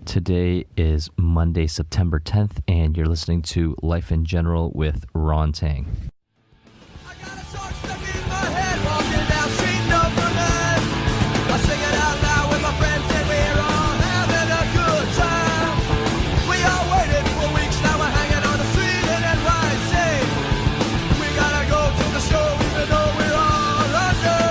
Today is Monday, September 10th, and you're listening to Life in General with Ron Tang. I got a song stuck in my head, walking down street number 9. I sing it out loud with my friends and we're all having a good time. We all waited for weeks, now we're hanging on the street in NYC. We gotta go to the show even though we're all underage.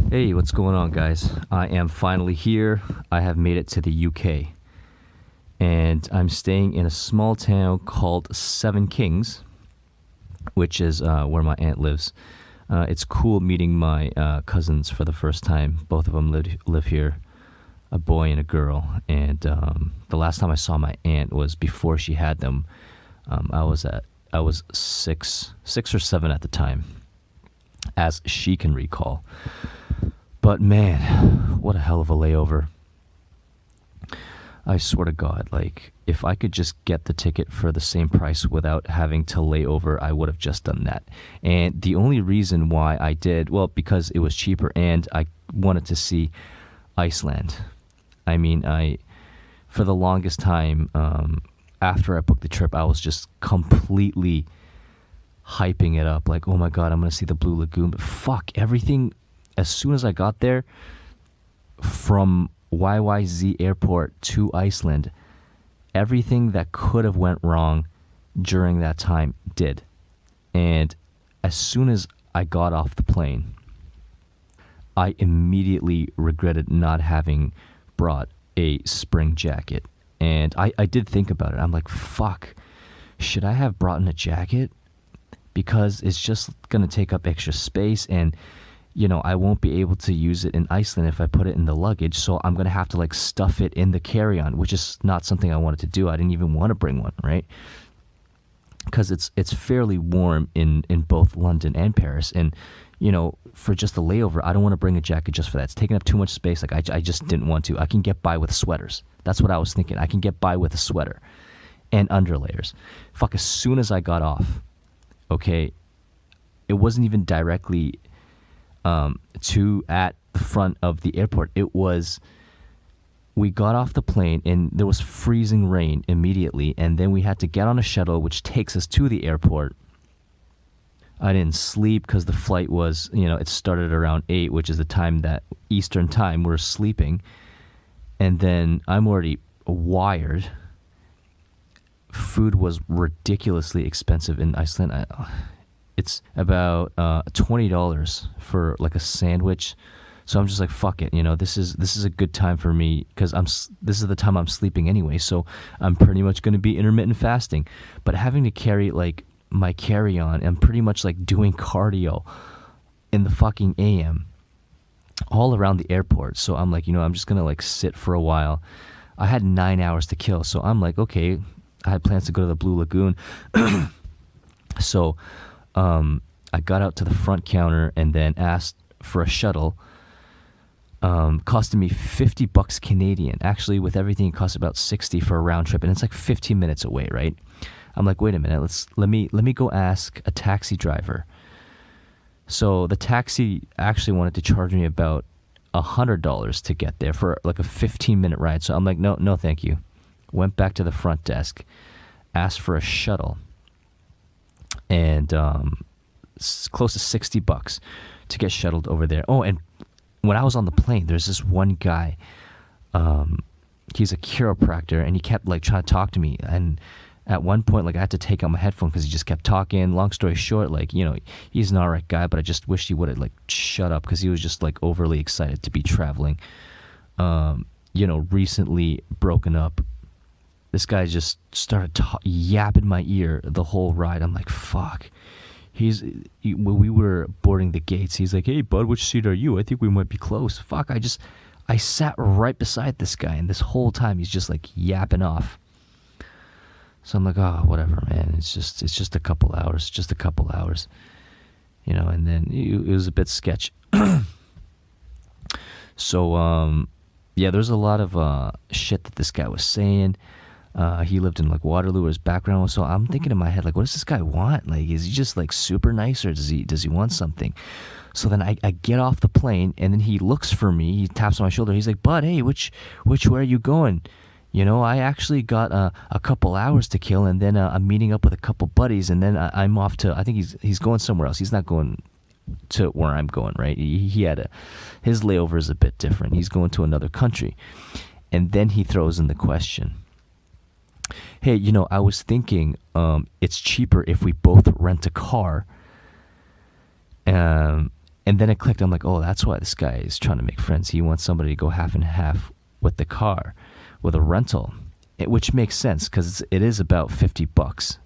Hey, what's going on, guys? I am finally here. I have made it to the UK, and I'm staying in a small town called Seven Kings, which is where my aunt lives. It's cool meeting my cousins for the first time. Both of them live here, a boy and a girl. And the last time I saw my aunt was before she had them. I was 6 or 7 at the time, as she can recall. But man, what a hell of a layover. I swear to God, like, if I could just get the ticket for the same price without having to lay over, I would have just done that. And the only reason why I did, well, because it was cheaper and I wanted to see Iceland. I mean, for the longest time, after I booked the trip, I was just completely hyping it up. Like, oh my God, I'm going to see the Blue Lagoon. But fuck, everything, as soon as I got there, from YYZ airport to Iceland, everything that could have went wrong during that time did. And as soon as I got off the plane, I immediately regretted not having brought a spring jacket. And I did think about it. I'm like, fuck, should I have brought in a jacket? Because it's just going to take up extra space, and you know, I won't be able to use it in Iceland if I put it in the luggage, so I'm going to have to like stuff it in the carry-on, which is not something I wanted to do. I didn't even want to bring one, right? Because it's fairly warm in both London and Paris, and you know, for just a layover, I don't want to bring a jacket just for that. It's taking up too much space. Like I just didn't want to. I can get by with sweaters. That's what I was thinking. I can get by with a sweater and underlayers. Fuck, as soon as I got off, okay, it wasn't even directly at the front of the airport. It was, we got off the plane and there was freezing rain immediately, and then we had to get on a shuttle which takes us to the airport. I didn't sleep because the flight was, you know, it started around 8, which is the time that Eastern time we're sleeping, and then I'm already wired. Food was ridiculously expensive in Iceland. It's about $20 for like a sandwich. So I'm just like, fuck it, you know, this is a good time for me because this is the time I'm sleeping anyway. So I'm pretty much going to be intermittent fasting. But having to carry like my carry-on, and pretty much like doing cardio in the fucking AM all around the airport. So I'm like, you know, I'm just going to like sit for a while. I had 9 hours to kill. So I'm like, okay, I had plans to go to the Blue Lagoon. So I got out to the front counter and then asked for a shuttle. Costed me $50 Canadian. Actually, with everything, it cost about 60 for a round trip, and it's like 15 minutes away, right? I'm like, wait a minute, let me go ask a taxi driver. So the taxi actually wanted to charge me about $100 to get there for like a 15-minute ride. So I'm like, no, thank you. Went back to the front desk, asked for a shuttle, and close to $60 to get shuttled over there. Oh, and when I was on the plane, there's this one guy. He's a chiropractor, and he kept like trying to talk to me. And at one point, like I had to take out my headphone because he just kept talking. Long story short, like, you know, he's an alright guy, but I just wished he would have like shut up because he was just like overly excited to be traveling. You know, recently broken up. This guy just started yapping my ear the whole ride. I'm like, fuck. When we were boarding the gates, he's like, hey, bud, which seat are you? I think we might be close. Fuck, I sat right beside this guy, and this whole time he's just like yapping off. So I'm like, oh, whatever, man. It's just a couple hours, you know. And then it was a bit sketch. So, yeah, there's a lot of shit that this guy was saying. He lived in like Waterloo, his background was. So I'm thinking in my head, like, what does this guy want? Like, is he just like super nice, or does he want something? So then I get off the plane, and then he looks for me. He taps on my shoulder. He's like, "Bud, hey, which way are you going? You know, I actually got a couple hours to kill, and then I'm meeting up with a couple buddies, and then I'm off to. I think he's going somewhere else. He's not going to where I'm going, right? He had his layover is a bit different. He's going to another country, and then he throws in the question, "Hey, you know, I was thinking it's cheaper if we both rent a car." And then it clicked. I'm like, oh, that's why this guy is trying to make friends. He wants somebody to go half and half with the car, with a rental, which makes sense because it is about $50,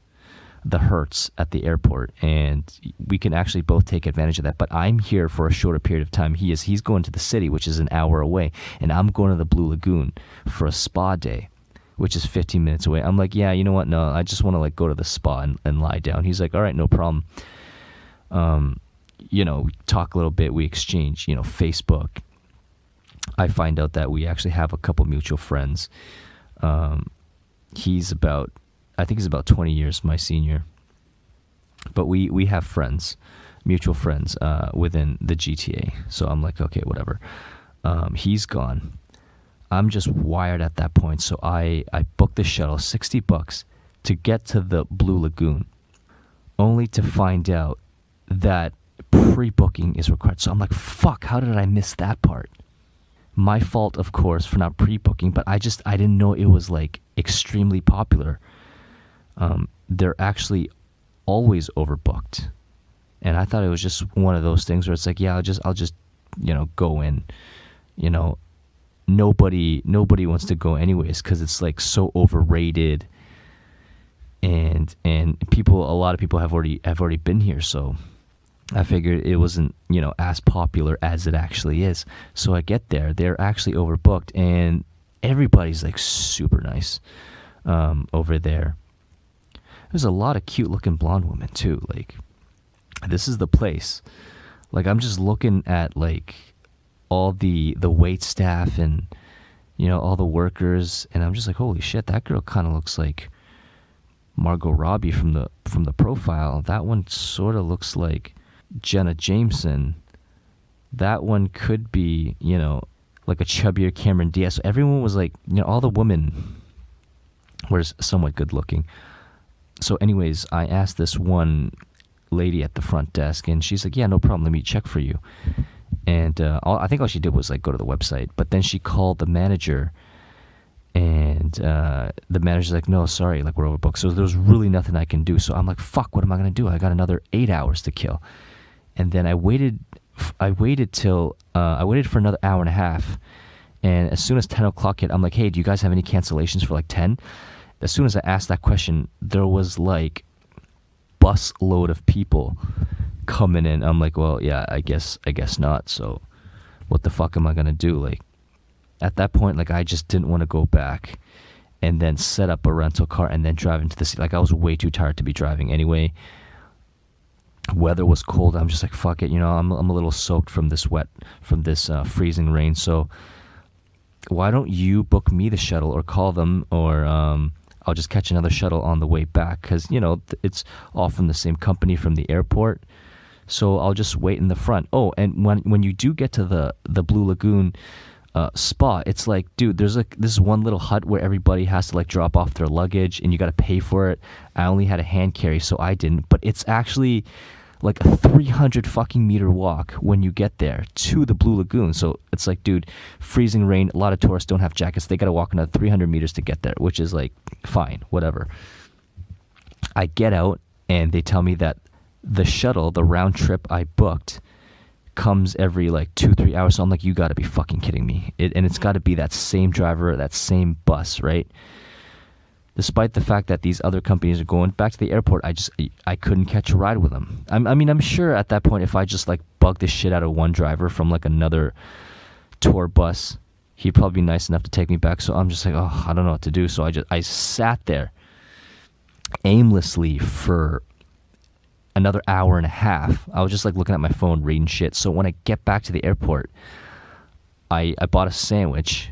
the Hertz at the airport, and we can actually both take advantage of that. But I'm here for a shorter period of time. He's going to the city, which is an hour away, and I'm going to the Blue Lagoon for a spa day, which is 15 minutes away. I'm like, yeah, you know what? No, I just want to like go to the spa and lie down. He's like, all right, no problem. You know, we talk a little bit, we exchange, you know, Facebook. I find out that we actually have a couple mutual friends. I think he's about 20 years my senior. But we have friends, mutual friends, within the GTA. So I'm like, okay, whatever. He's gone. I'm just wired at that point. So I booked the shuttle, $60 to get to the Blue Lagoon, only to find out that pre-booking is required. So I'm like, fuck, how did I miss that part? My fault, of course, for not pre-booking, but I didn't know it was like extremely popular. They're actually always overbooked. And I thought it was just one of those things where it's like, yeah, I'll just, you know, go in. You know, nobody wants to go anyways because it's like so overrated. And a lot of people have already been here, so I figured it wasn't, you know, as popular as it actually is. So I get there, they're actually overbooked, and everybody's like super nice over there. There's a lot of cute looking blonde women too. Like, this is the place. Like, I'm just looking at like all the wait staff and, you know, all the workers, and I'm just like, holy shit, that girl kind of looks like Margot Robbie from the profile. That one sort of looks like Jenna Jameson. That one could be, you know, like a chubbier Cameron Diaz. So everyone was like, you know, all the women were somewhat good looking. So anyways, I asked this one lady at the front desk, and she's like, yeah, no problem, let me check for you. And I think all she did was like go to the website, but then she called the manager, and the manager's like, no, sorry, like, we're overbooked. So there was really nothing I can do. So I'm like, fuck, what am I going to do? I got another 8 hours to kill. And then I waited for another hour and a half. And as soon as 10 o'clock hit, I'm like, hey, do you guys have any cancellations for like 10? As soon as I asked that question, there was like bus load of people coming in. I'm like, well, yeah, I guess not. So what the fuck am I going to do? Like, at that point, like, I just didn't want to go back and then set up a rental car and then drive into the city. Like, I was way too tired to be driving anyway. Weather was cold. I'm just like, fuck it. You know, I'm a little soaked from this freezing rain. So why don't you book me the shuttle or call them, or I'll just catch another shuttle on the way back, because, you know, it's all from the same company from the airport. So I'll just wait in the front. Oh, and when you do get to the Blue Lagoon spa, it's like, dude, there's like this one little hut where everybody has to like drop off their luggage, and you got to pay for it. I only had a hand carry, so I didn't. But it's actually like a 300 fucking meter walk when you get there to the Blue Lagoon. So it's like, dude, freezing rain. A lot of tourists don't have jackets. They got to walk another 300 meters to get there, which is like, fine, whatever. I get out, and they tell me that the shuttle, the round trip I booked, comes every like 2-3 hours. So I'm like, you got to be fucking kidding me. And it's got to be that same driver, that same bus, right? Despite the fact that these other companies are going back to the airport, I couldn't catch a ride with them. I mean, I'm sure at that point, if I just like bugged the shit out of one driver from like another tour bus, he'd probably be nice enough to take me back. So I'm just like, oh, I don't know what to do. So I sat there aimlessly for another hour and a half. I was just like looking at my phone, reading shit. So when I get back to the airport, I bought a sandwich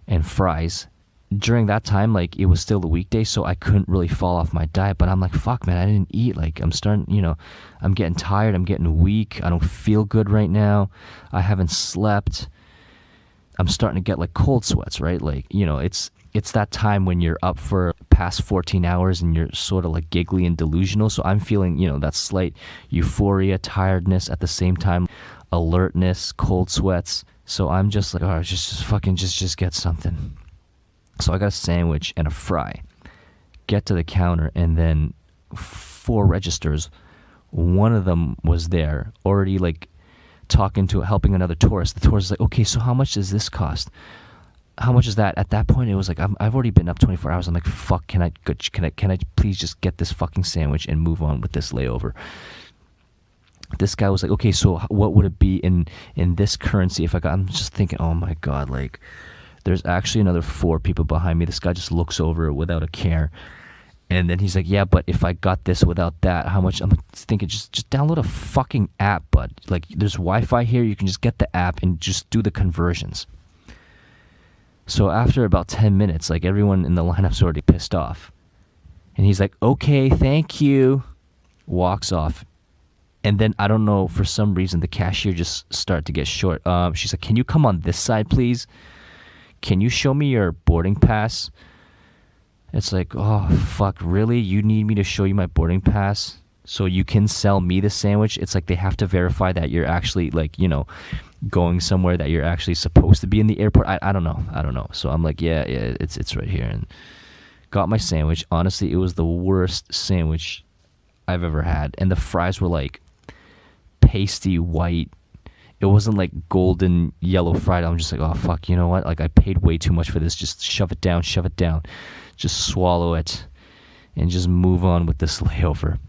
and fries, during that time, like, it was still the weekday, so I couldn't really fall off my diet. But I'm like, fuck, man, I didn't eat. Like, I'm starting, I'm getting tired. I'm getting weak. I don't feel good right now. I haven't slept. I'm starting to get like cold sweats, right? Like, it's that time when you're up for past 14 hours and you're sort of like giggly and delusional. So I'm feeling, that slight euphoria, tiredness at the same time, alertness, cold sweats. So I'm just like, oh, just fucking just get something. So I got a sandwich and a fry. Get to the counter, and then 4 registers. One of them was there already, like, helping another tourist. The tourist is like, okay, so how much does this cost? How much is that? At that point, it was like, I've already been up 24 hours. I'm like, fuck, can I please just get this fucking sandwich and move on with this layover? This guy was like, okay, so what would it be in this currency if I got? I'm just thinking, oh my god, like, there's actually another 4 people behind me. This guy just looks over it without a care. And then he's like, yeah, but if I got this without that, how much? I'm thinking, just download a fucking app, bud. Like, there's Wi-Fi here. You can just get the app and just do the conversions. So after about 10 minutes, like, everyone in the lineup's already pissed off. And he's like, okay, thank you. Walks off. And then, I don't know, for some reason, the cashier just started to get short. She's like, can you come on this side, please? Can you show me your boarding pass? It's like, oh, fuck, really? You need me to show you my boarding pass so you can sell me the sandwich? It's like they have to verify that you're actually, like, going somewhere, that you're actually supposed to be in the airport. I don't know. So I'm like, yeah, it's right here. And got my sandwich. Honestly, it was the worst sandwich I've ever had. And the fries were, like, pasty white. It wasn't like golden yellow fried. I'm just like, oh, fuck, you know what? Like, I paid way too much for this. Just shove it down. Just swallow it and just move on with this layover.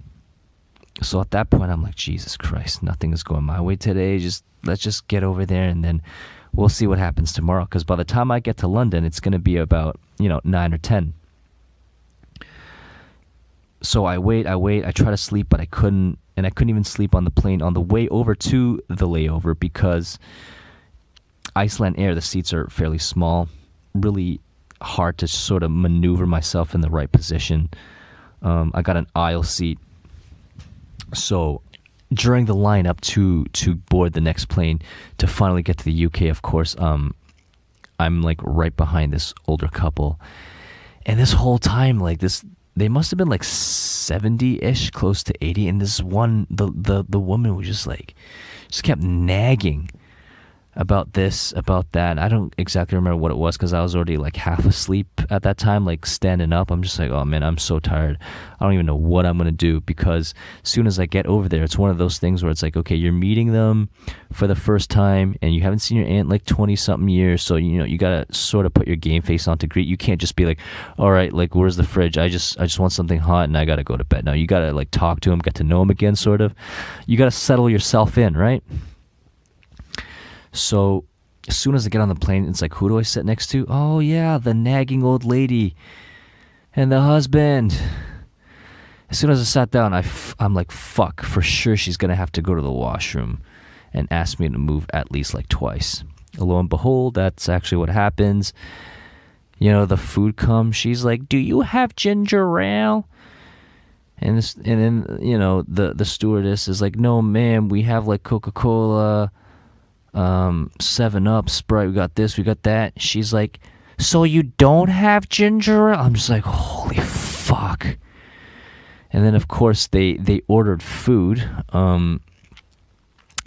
So at that point, I'm like, Jesus Christ, nothing is going my way today. Let's just get over there, and then we'll see what happens tomorrow. Because by the time I get to London, it's going to be about, 9 or 10. So I wait. I try to sleep, but I couldn't. And I couldn't even sleep on the plane on the way over to the layover because Iceland Air, the seats are fairly small, really hard to sort of maneuver myself in the right position. I got an aisle seat. So during the lineup to board the next plane to finally get to the UK, of course, I'm like right behind this older couple. And this whole time, like, they must have been like 70-ish, close to 80, and this one, the woman was just kept nagging about this, about that. I don't exactly remember what it was because I was already like half asleep at that time, like standing up. I'm just like, oh man, I'm so tired. I don't even know what I'm gonna do because as soon as I get over there, it's one of those things where it's like, okay, you're meeting them for the first time and you haven't seen your aunt like 20 something years, so you gotta sort of put your game face on to greet. You can't just be like, all right, like, where's the fridge? I just want something hot and I gotta go to bed. No, you gotta like talk to them, get to know them again, sort of. You gotta settle yourself in, right? So as soon as I get on the plane, it's like, who do I sit next to? Oh yeah, the nagging old lady and the husband. As soon as I sat down, I'm like, fuck, for sure she's going to have to go to the washroom and ask me to move at least like twice. Lo and behold, that's actually what happens. The food comes. She's like, do you have ginger ale? And then the stewardess is like, no ma'am, we have like Coca-Cola, 7-Up, Sprite, we got this, we got that. She's like, so you don't have ginger ale? I'm just like, holy fuck. And then of course they ordered food. I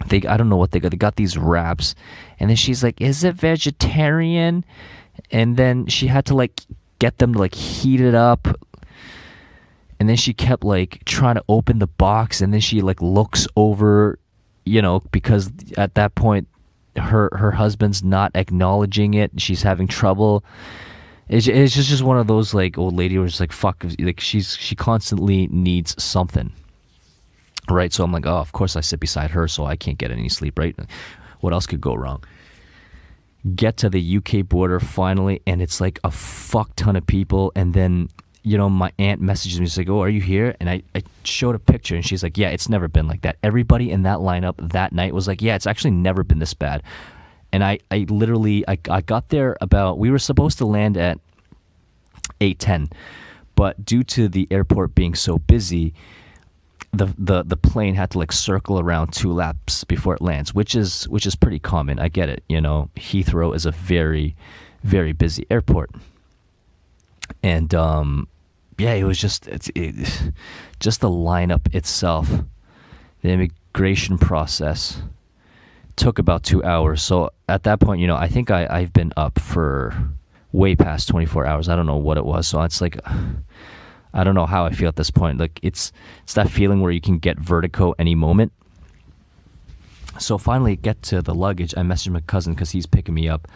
don't know what they got. They got these wraps, and then she's like, is it vegetarian? And then she had to like get them to like heat it up, and then she kept like trying to open the box, and then she like looks over, because at that point her husband's not acknowledging it. She's having trouble. It's just one of those like old lady where it's like, fuck, like she constantly needs something, right? So I'm like, oh, of course I sit beside her, so I can't get any sleep, right? What else could go wrong? Get to the UK border finally, and it's like a fuck ton of people, and then my aunt messages me, she's like, oh, are you here? And I showed a picture, and she's like, yeah, it's never been like that. Everybody in that lineup that night was like, yeah, it's actually never been this bad. And I literally got there we were supposed to land at 8:10. But due to the airport being so busy, the plane had to like circle around 2 laps before it lands, which is pretty common. I get it. Heathrow is a very, very busy airport. And it was just just the lineup itself. The immigration process took about 2 hours. So at that point, I think I've been up for way past 24 hours. I don't know what it was. So it's like, I don't know how I feel at this point. Like it's that feeling where you can get vertigo any moment. So finally get to the luggage. I messaged my cousin because he's picking me up.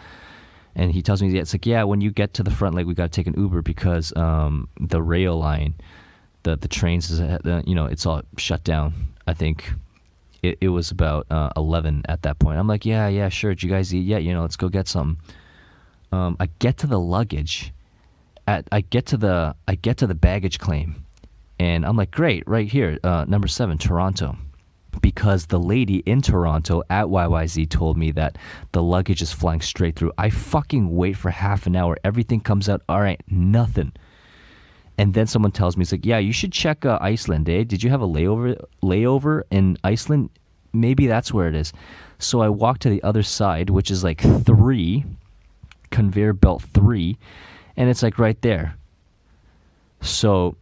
And he tells me, it's like, yeah, when you get to the front, like we got to take an Uber because the rail line, the trains, it's all shut down. I think it was about 11 at that point. I'm like, yeah, sure. Did you guys eat yet? Let's go get some. I get to the luggage. I get to the baggage claim, and I'm like, great, right here, number 7, Toronto. Because the lady in Toronto at YYZ told me that the luggage is flying straight through. I fucking wait for half an hour. Everything comes out. All right, nothing. And then someone tells me, it's like, yeah, you should check Iceland, eh? Did you have a layover in Iceland? Maybe that's where it is. So I walk to the other side, which is like 3, conveyor belt 3, and it's like right there. So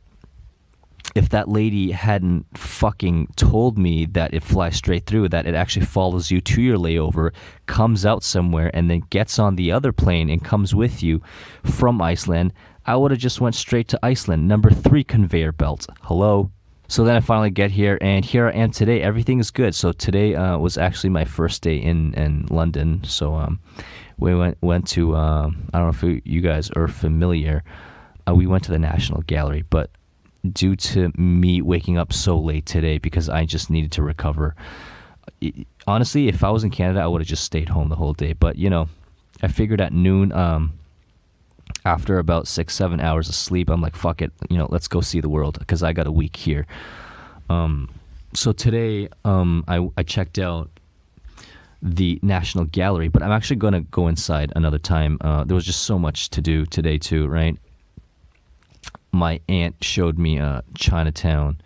if that lady hadn't fucking told me that it flies straight through, that it actually follows you to your layover, comes out somewhere, and then gets on the other plane and comes with you from Iceland, I would have just went straight to Iceland. Number 3 conveyor belt. Hello? So then I finally get here, and here I am today. Everything is good. So today was actually my first day in London. So we went to, I don't know if you guys are familiar, we went to the National Gallery, but due to me waking up so late today because I just needed to recover. Honestly, if I was in Canada, I would have just stayed home the whole day. But, I figured at noon, after about 6-7 hours of sleep, I'm like, fuck it, let's go see the world because I got a week here. So today, I checked out the National Gallery, but I'm actually going to go inside another time. There was just so much to do today too, right? My aunt showed me Chinatown.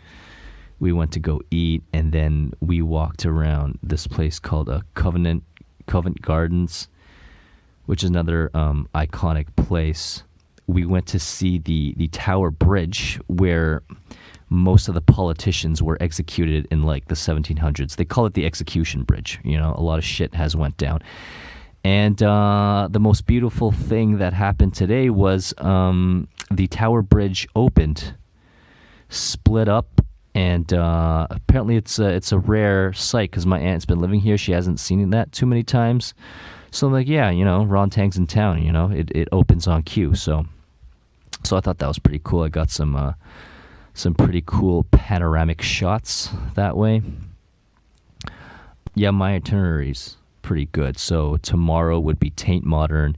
We went to go eat, and then we walked around this place called Covent Gardens, which is another iconic place. We went to see the Tower Bridge, where most of the politicians were executed in like the 1700s. They call it the execution bridge. A lot of shit has went down. And the most beautiful thing that happened today was the Tower Bridge opened, split up, and apparently it's a rare sight because my aunt's been living here. She hasn't seen that too many times. So I'm like, yeah, Ron Tang's in town. It opens on cue. So I thought that was pretty cool. I got some pretty cool panoramic shots that way. Yeah, my itinerary's pretty good. So tomorrow would be Taint Modern,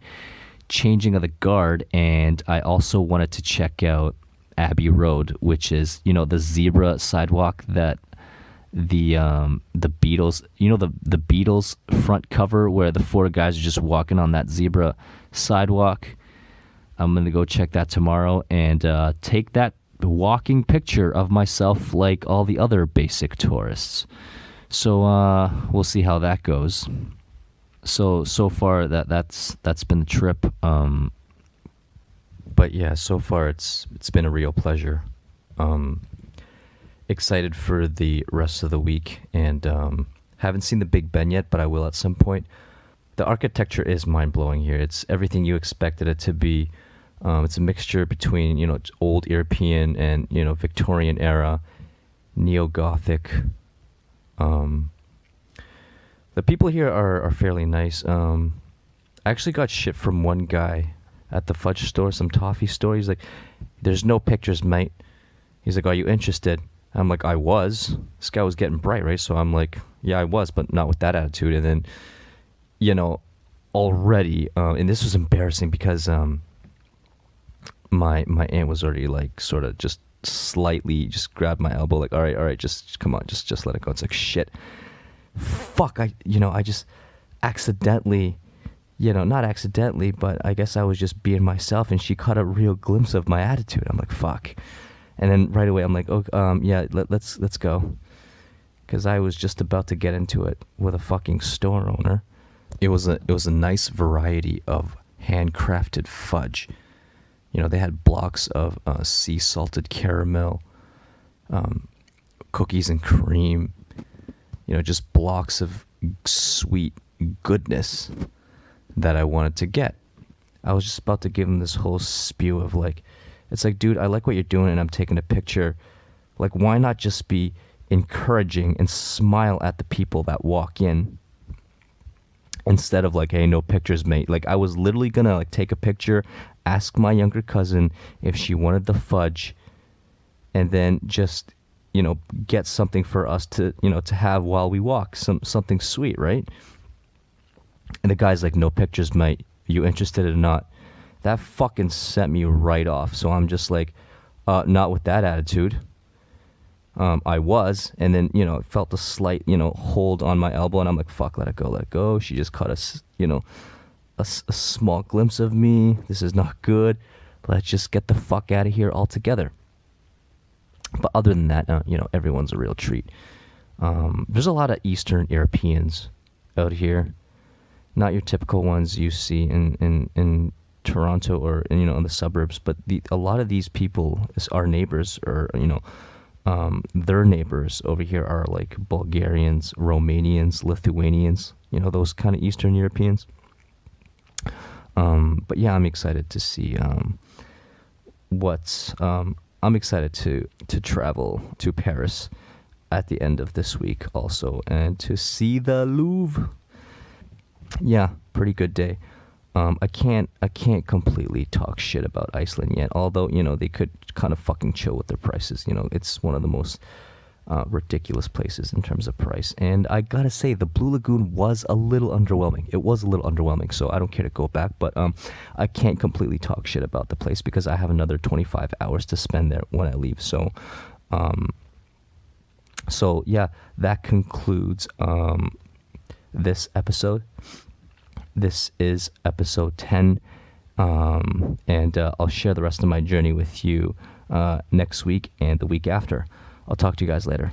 changing of the guard, and I also wanted to check out Abbey Road, which is the zebra sidewalk that the Beatles, the Beatles front cover where the 4 guys are just walking on that zebra sidewalk. I'm gonna go check that tomorrow and take that walking picture of myself like all the other basic tourists. So we'll see how that goes. So far that's been the trip. But yeah, so far it's been a real pleasure. Excited for the rest of the week, and haven't seen the Big Ben yet, but I will at some point. The architecture is mind-blowing here. It's everything you expected it to be. It's a mixture between old European and Victorian era, neo-Gothic. The people here are fairly nice. I actually got shit from one guy at the fudge store, some toffee store. He's like, "There's no pictures, mate." He's like, "Are you interested?" I'm like, "I was." This guy was getting bright, right? So I'm like, "Yeah, I was, but not with that attitude." And then, already, and this was embarrassing because my aunt was already like sort of just slightly just grabbed my elbow, like, all right, just come on, just let it go. It's like, shit, fuck, I just accidentally not accidentally, but I guess I was just being myself, and she caught a real glimpse of my attitude. I'm like, fuck. And then right away I'm like, oh, yeah, let's go. Because I was just about to get into it with a fucking store owner. It was a nice variety of handcrafted fudge. They had blocks of sea salted caramel, cookies and cream, just blocks of sweet goodness that I wanted to get. I was just about to give him this whole spew of like, it's like, dude, I like what you're doing and I'm taking a picture. Like, why not just be encouraging and smile at the people that walk in instead of like, hey, no pictures, mate. Like, I was literally gonna like take a picture, ask my younger cousin if she wanted the fudge, and then just get something for us to to have while we walk, something sweet, right? And the guy's like, no pictures, mate. You interested or not? That fucking sent me right off. So I'm just like, not with that attitude. I was, and then it felt a slight hold on my elbow, and I'm like, fuck, let it go. She just caught a small glimpse of me. This is not good. Let's just get the fuck out of here altogether. But other than that, everyone's a real treat. There's a lot of Eastern Europeans out here, not your typical ones you see in Toronto or in the suburbs, but a lot of these people, our neighbors, or their neighbors over here are like Bulgarians, Romanians, Lithuanians, those kind of Eastern Europeans. But yeah, I'm excited to see I'm excited to travel to Paris at the end of this week also, and to see the Louvre. Yeah, pretty good day. I can't completely talk shit about Iceland yet, although they could kind of fucking chill with their prices. It's one of the most ridiculous places in terms of price, and I gotta say the Blue Lagoon was a little underwhelming. It was a little underwhelming, so I don't care to go back, but I can't completely talk shit about the place because I have another 25 hours to spend there when I leave. So yeah, that concludes this episode. This is episode 10, and I'll share the rest of my journey with you next week and the week after. I'll talk to you guys later.